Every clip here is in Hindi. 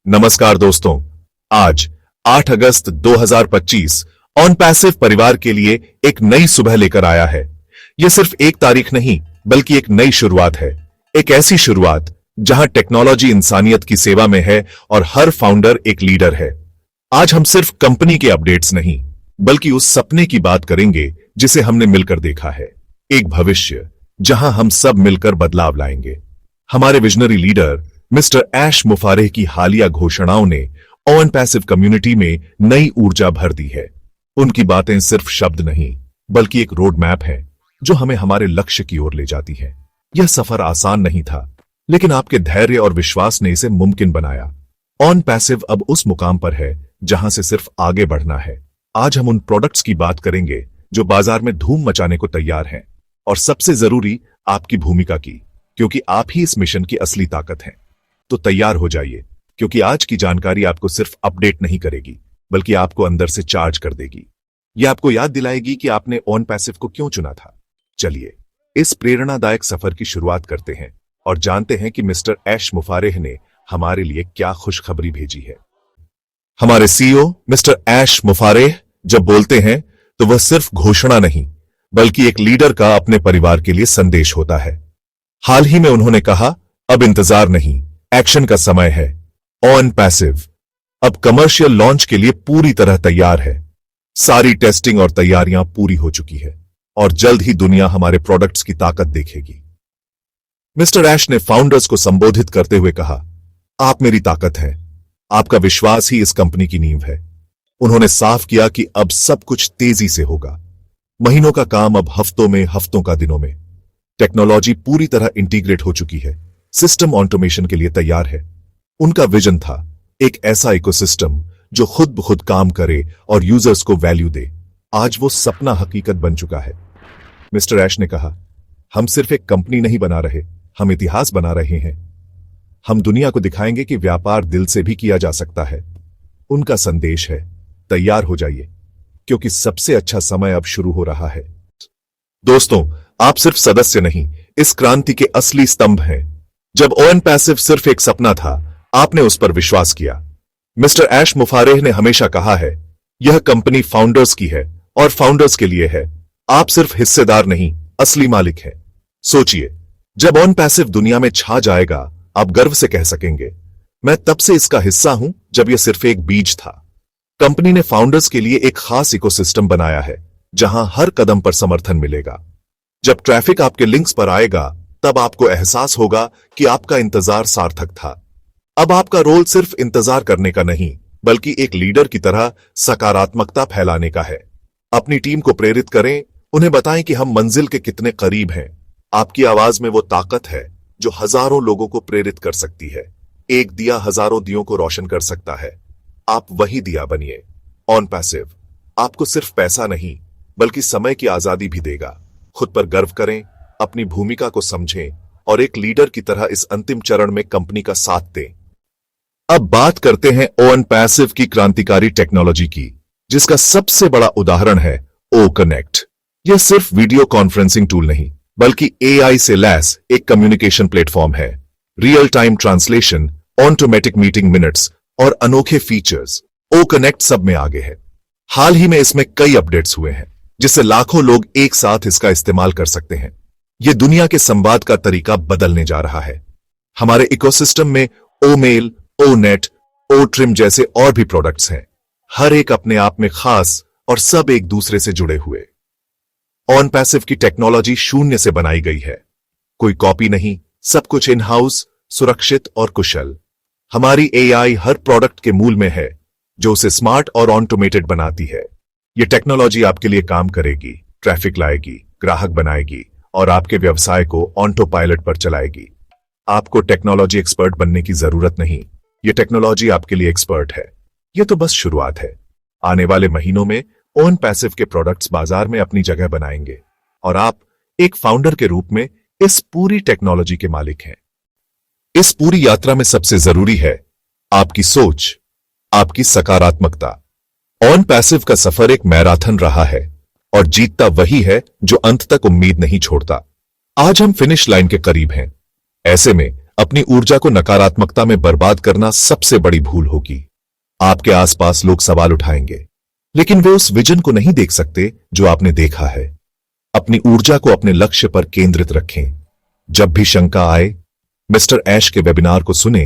नमस्कार दोस्तों, आज 8 अगस्त 2025 ऑन पैसिव परिवार के लिए एक नई सुबह लेकर आया है। यह सिर्फ एक तारीख नहीं बल्कि एक नई शुरुआत है। एक ऐसी शुरुआत जहां टेक्नोलॉजी इंसानियत की सेवा में है और हर फाउंडर एक लीडर है। आज हम सिर्फ कंपनी के अपडेट्स नहीं बल्कि उस सपने की बात करेंगे जिसे हमने मिलकर देखा है। एक भविष्य जहां हम सब मिलकर बदलाव लाएंगे। हमारे विजनरी लीडर मिस्टर ऐश मुफारेह की हालिया घोषणाओं ने ऑन पैसिव कम्युनिटी में नई ऊर्जा भर दी है। उनकी बातें सिर्फ शब्द नहीं बल्कि एक रोड मैप है जो हमें हमारे लक्ष्य की ओर ले जाती है। यह सफर आसान नहीं था, लेकिन आपके धैर्य और विश्वास ने इसे मुमकिन बनाया। ऑन पैसिव अब उस मुकाम पर है जहां से सिर्फ आगे बढ़ना है। आज हम उन प्रोडक्ट्स की बात करेंगे जो बाजार में धूम मचाने को तैयार हैं, और सबसे जरूरी आपकी भूमिका की, क्योंकि आप ही इस मिशन की असली ताकत हैं। तो तैयार हो जाइए, क्योंकि आज की जानकारी आपको सिर्फ अपडेट नहीं करेगी बल्कि आपको अंदर से चार्ज कर देगी। यह आपको याद दिलाएगी कि आपने ऑन पैसिव को क्यों चुना था। चलिए इस प्रेरणादायक सफर की शुरुआत करते हैं और जानते हैं कि मिस्टर ऐश मुफारेह ने हमारे लिए क्या खुशखबरी भेजी है। हमारे सीईओ मिस्टर ऐश मुफारेह जब बोलते हैं तो वह सिर्फ घोषणा नहीं बल्कि एक लीडर का अपने परिवार के लिए संदेश होता है। हाल ही में उन्होंने कहा, अब इंतजार नहीं, एक्शन का समय है। ऑन पैसिव अब कमर्शियल लॉन्च के लिए पूरी तरह तैयार है। सारी टेस्टिंग और तैयारियां पूरी हो चुकी है और जल्द ही दुनिया हमारे प्रोडक्ट्स की ताकत देखेगी। मिस्टर ऐश ने फाउंडर्स को संबोधित करते हुए कहा, आप मेरी ताकत हैं। आपका विश्वास ही इस कंपनी की नींव है। उन्होंने साफ किया कि अब सब कुछ तेजी से होगा। महीनों का काम अब हफ्तों में, हफ्तों का दिनों में। टेक्नोलॉजी पूरी तरह इंटीग्रेट हो चुकी है। सिस्टम ऑटोमेशन के लिए तैयार है। उनका विजन था एक ऐसा इकोसिस्टम जो खुद ब खुद काम करे और यूजर्स को वैल्यू दे। आज वो सपना हकीकत बन चुका है। मिस्टर ऐश ने कहा, हम सिर्फ एक कंपनी नहीं बना रहे, हम इतिहास बना रहे हैं। हम दुनिया को दिखाएंगे कि व्यापार दिल से भी किया जा सकता है। उनका संदेश है, तैयार हो जाइए, क्योंकि सबसे अच्छा समय अब शुरू हो रहा है। दोस्तों, आप सिर्फ सदस्य नहीं, इस क्रांति के असली स्तंभ हैं। जब ऑन पैसिव सिर्फ एक सपना था, आपने उस पर विश्वास किया। मिस्टर ऐश मुफारेह ने हमेशा कहा है, यह कंपनी फाउंडर्स की है और फाउंडर्स के लिए है। आप सिर्फ हिस्सेदार नहीं, असली मालिक हैं। सोचिए, जब ऑन पैसिव दुनिया में छा जाएगा, आप गर्व से कह सकेंगे, मैं तब से इसका हिस्सा हूं जब यह सिर्फ एक बीज था। कंपनी ने फाउंडर्स के लिए एक खास इकोसिस्टम बनाया है जहां हर कदम पर समर्थन मिलेगा। जब ट्रैफिक आपके लिंक्स पर आएगा, तब आपको एहसास होगा कि आपका इंतजार सार्थक था। अब आपका रोल सिर्फ इंतजार करने का नहीं बल्कि एक लीडर की तरह सकारात्मकता फैलाने का है। अपनी टीम को प्रेरित करें, उन्हें बताएं कि हम मंजिल के कितने करीब हैं। आपकी आवाज में वो ताकत है जो हजारों लोगों को प्रेरित कर सकती है। एक दिया हजारों दियों को रोशन कर सकता है। आप वही दिया बनिए। ऑन पैसिव आपको सिर्फ पैसा नहीं बल्कि समय की आजादी भी देगा। खुद पर गर्व करें, अपनी भूमिका को समझें और एक लीडर की तरह इस अंतिम चरण में कंपनी का साथ दें। अब बात करते हैं ऑन पैसिव की क्रांतिकारी टेक्नोलॉजी की, जिसका सबसे बड़ा उदाहरण है ओ कनेक्ट। यह सिर्फ वीडियो कॉन्फ्रेंसिंग टूल नहीं बल्कि एआई से लैस एक कम्युनिकेशन प्लेटफॉर्म है। Real time translation, automatic meeting minutes और अनोखे फीचर्स ओ कनेक्ट सब में आगे है। हाल ही में इसमें कई अपडेट्स हुए हैं जिससे लाखों लोग एक साथ इसका इस्तेमाल कर सकते हैं। यह दुनिया के संवाद का तरीका बदलने जा रहा है। हमारे इकोसिस्टम में ओ मेल, ओ नेट, ओ ट्रिम जैसे और भी प्रोडक्ट्स हैं, हर एक अपने आप में खास और सब एक दूसरे से जुड़े हुए। ऑन पैसिव की टेक्नोलॉजी शून्य से बनाई गई है। कोई कॉपी नहीं, सब कुछ इन हाउस, सुरक्षित और कुशल। हमारी एआई हर प्रोडक्ट के मूल में है, जो उसे स्मार्ट और ऑटोमेटेड बनाती है। यह टेक्नोलॉजी आपके लिए काम करेगी, ट्रैफिक लाएगी, ग्राहक बनाएगी और आपके व्यवसाय को ऑटो पायलट पर चलाएगी। आपको टेक्नोलॉजी एक्सपर्ट बनने की जरूरत नहीं, यह टेक्नोलॉजी आपके लिए एक्सपर्ट है। यह तो बस शुरुआत है। आने वाले महीनों में ऑन पैसिव के प्रोडक्ट्स बाजार में अपनी जगह बनाएंगे और आप एक फाउंडर के रूप में इस पूरी टेक्नोलॉजी के मालिक हैं। इस पूरी यात्रा में सबसे जरूरी है आपकी सोच, आपकी सकारात्मकता। ऑन पैसिव का सफर एक मैराथन रहा है और जीतता वही है जो अंत तक उम्मीद नहीं छोड़ता। आज हम फिनिश लाइन के करीब हैं। ऐसे में अपनी ऊर्जा को नकारात्मकता में बर्बाद करना सबसे बड़ी भूल होगी। आपके आसपास लोग सवाल उठाएंगे, लेकिन वे उस विजन को नहीं देख सकते जो आपने देखा है। अपनी ऊर्जा को अपने लक्ष्य पर केंद्रित रखें। जब भी शंका आए, मिस्टर ऐश के वेबिनार को सुने,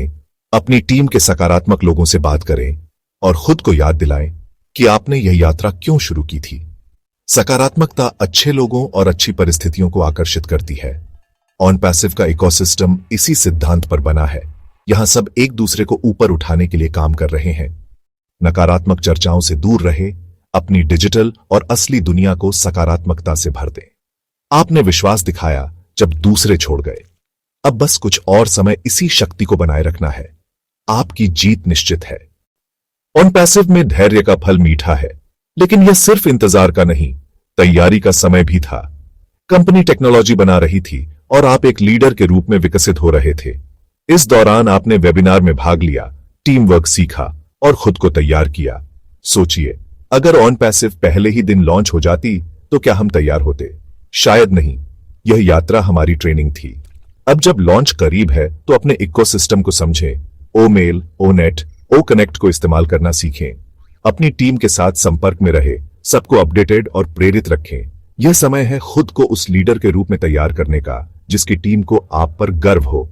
अपनी टीम के सकारात्मक लोगों से बात करें और खुद को याद दिलाएं कि आपने यह यात्रा क्यों शुरू की थी। सकारात्मकता अच्छे लोगों और अच्छी परिस्थितियों को आकर्षित करती है। ऑन पैसिव का इकोसिस्टम इसी सिद्धांत पर बना है। यहां सब एक दूसरे को ऊपर उठाने के लिए काम कर रहे हैं। नकारात्मक चर्चाओं से दूर रहे, अपनी डिजिटल और असली दुनिया को सकारात्मकता से भर दें। आपने विश्वास दिखाया जब दूसरे छोड़ गए। अब बस कुछ और समय इसी शक्ति को बनाए रखना है। आपकी जीत निश्चित है। ऑन पैसिव में धैर्य का फल मीठा है, लेकिन यह सिर्फ इंतजार का नहीं, तैयारी का समय भी था। कंपनी टेक्नोलॉजी बना रही थी और आप एक लीडर के रूप में विकसित हो रहे थे। इस दौरान आपने वेबिनार में भाग लिया, टीम वर्क सीखा और खुद को तैयार किया। सोचिए, अगर ऑन पैसिव पहले ही दिन लॉन्च हो जाती तो क्या हम तैयार होते? शायद नहीं। यह यात्रा हमारी ट्रेनिंग थी। अब जब लॉन्च करीब है तो अपने इकोसिस्टम को समझें। ओ मेल, ओ नेट, ओ कनेक्ट को इस्तेमाल करना सीखें। अपनी टीम के साथ संपर्क में रहे, सबको अपडेटेड और प्रेरित रखें। यह समय है खुद को उस लीडर के रूप में तैयार करने का जिसकी टीम को आप पर गर्व हो।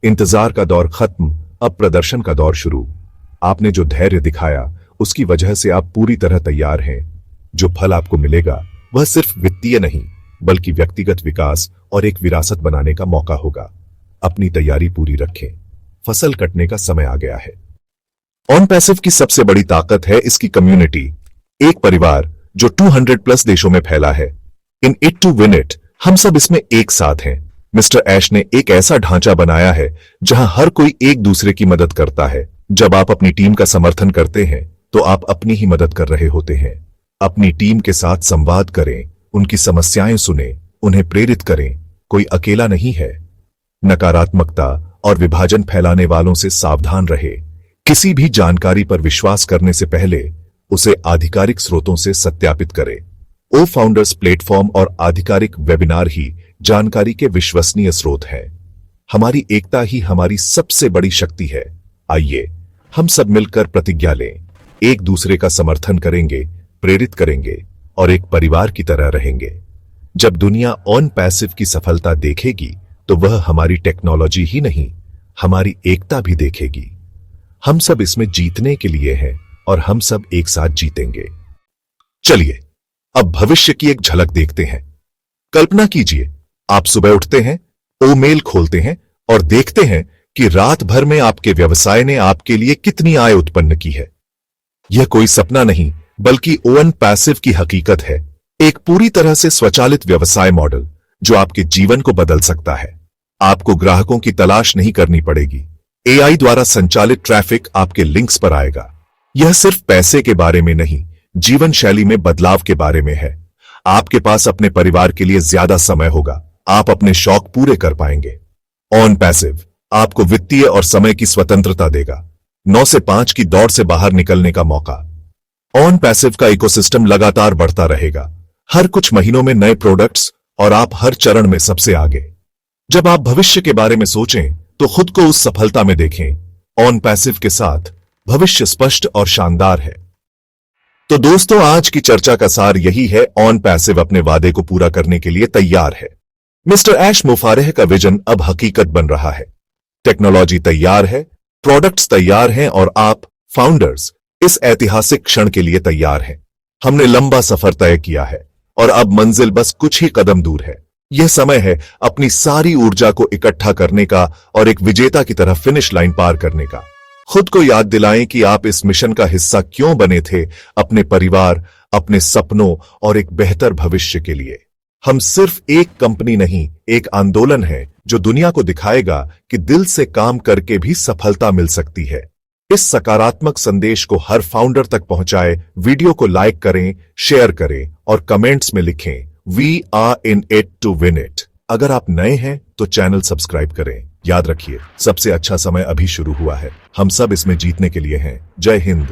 इंतजार का दौर खत्म, अब प्रदर्शन का दौर शुरू। आपने जो धैर्य दिखाया उसकी वजह से आप पूरी तरह तैयार हैं। जो फल आपको मिलेगा वह सिर्फ वित्तीय नहीं, बल्कि व्यक्तिगत विकास और एक विरासत बनाने का मौका होगा। अपनी तैयारी पूरी रखें। फसल कटने का समय आ गया है। ऑन पैसिव की सबसे बड़ी ताकत है इसकी कम्युनिटी। एक परिवार जो 200+ देशों में फैला है। In it to win it, हम सब इसमें एक साथ हैं। मिस्टर ऐश ने एक ऐसा ढांचा बनाया है जहां हर कोई एक दूसरे की मदद करता है। जब आप अपनी टीम का समर्थन करते हैं तो आप अपनी ही मदद कर रहे होते हैं। अपनी टीम के साथ संवाद करें, उनकी समस्याएं सुने, उन्हें प्रेरित करें। कोई अकेला नहीं है। नकारात्मकता और विभाजन फैलाने वालों से सावधान रहे। किसी भी जानकारी पर विश्वास करने से पहले उसे आधिकारिक स्रोतों से सत्यापित करें। ओ फाउंडर्स प्लेटफॉर्म और आधिकारिक वेबिनार ही जानकारी के विश्वसनीय स्रोत हैं। हमारी एकता ही हमारी सबसे बड़ी शक्ति है। आइए हम सब मिलकर प्रतिज्ञा लें, एक दूसरे का समर्थन करेंगे, प्रेरित करेंगे और एक परिवार की तरह रहेंगे। जब दुनिया ऑन पैसिव की सफलता देखेगी तो वह हमारी टेक्नोलॉजी ही नहीं, हमारी एकता भी देखेगी। हम सब इसमें जीतने के लिए हैं और हम सब एक साथ जीतेंगे। चलिए अब भविष्य की एक झलक देखते हैं। कल्पना कीजिए, आप सुबह उठते हैं, ओ मेल खोलते हैं और देखते हैं कि रात भर में आपके व्यवसाय ने आपके लिए कितनी आय उत्पन्न की है। यह कोई सपना नहीं, बल्कि ऑन पैसिव की हकीकत है। एक पूरी तरह से स्वचालित व्यवसाय मॉडल जो आपके जीवन को बदल सकता है। आपको ग्राहकों की तलाश नहीं करनी पड़ेगी। एआई द्वारा संचालित ट्रैफिक आपके लिंक्स पर आएगा। यह सिर्फ पैसे के बारे में नहीं, जीवन शैली में बदलाव के बारे में है। आपके पास अपने परिवार के लिए ज्यादा समय होगा। आप अपने शौक पूरे कर पाएंगे। ऑन पैसिव आपको वित्तीय और समय की स्वतंत्रता देगा। 9 से 5 की दौड़ से बाहर निकलने का मौका। ऑन पैसिव का इकोसिस्टम लगातार बढ़ता रहेगा। हर कुछ महीनों में नए प्रोडक्ट्स और आप हर चरण में सबसे आगे। जब आप भविष्य के बारे में सोचें तो खुद को उस सफलता में देखें। ऑन पैसिव के साथ भविष्य स्पष्ट और शानदार है। तो दोस्तों, आज की चर्चा का सार यही है, ऑन पैसिव अपने वादे को पूरा करने के लिए तैयार है। मिस्टर ऐश मुफारेह का विजन अब हकीकत बन रहा है। टेक्नोलॉजी तैयार है, प्रोडक्ट्स तैयार हैं और आप फाउंडर्स इस ऐतिहासिक क्षण के लिए तैयार हैं। हमने लंबा सफर तय किया है और अब मंजिल बस कुछ ही कदम दूर है। यह समय है अपनी सारी ऊर्जा को इकट्ठा करने का और एक विजेता की तरह फिनिश लाइन पार करने का। खुद को याद दिलाएं कि आप इस मिशन का हिस्सा क्यों बने थे, अपने परिवार, अपने सपनों और एक बेहतर भविष्य के लिए। हम सिर्फ एक कंपनी नहीं, एक आंदोलन है जो दुनिया को दिखाएगा कि दिल से काम करके भी सफलता मिल सकती है। इस सकारात्मक संदेश को हर फाउंडर तक पहुंचाएं। वीडियो को लाइक करें, शेयर करें और कमेंट्स में लिखें, we are in it to win it. अगर आप नए हैं तो चैनल सब्सक्राइब करें। याद रखिए, सबसे अच्छा समय अभी शुरू हुआ है। हम सब इसमें जीतने के लिए हैं। जय हिंद।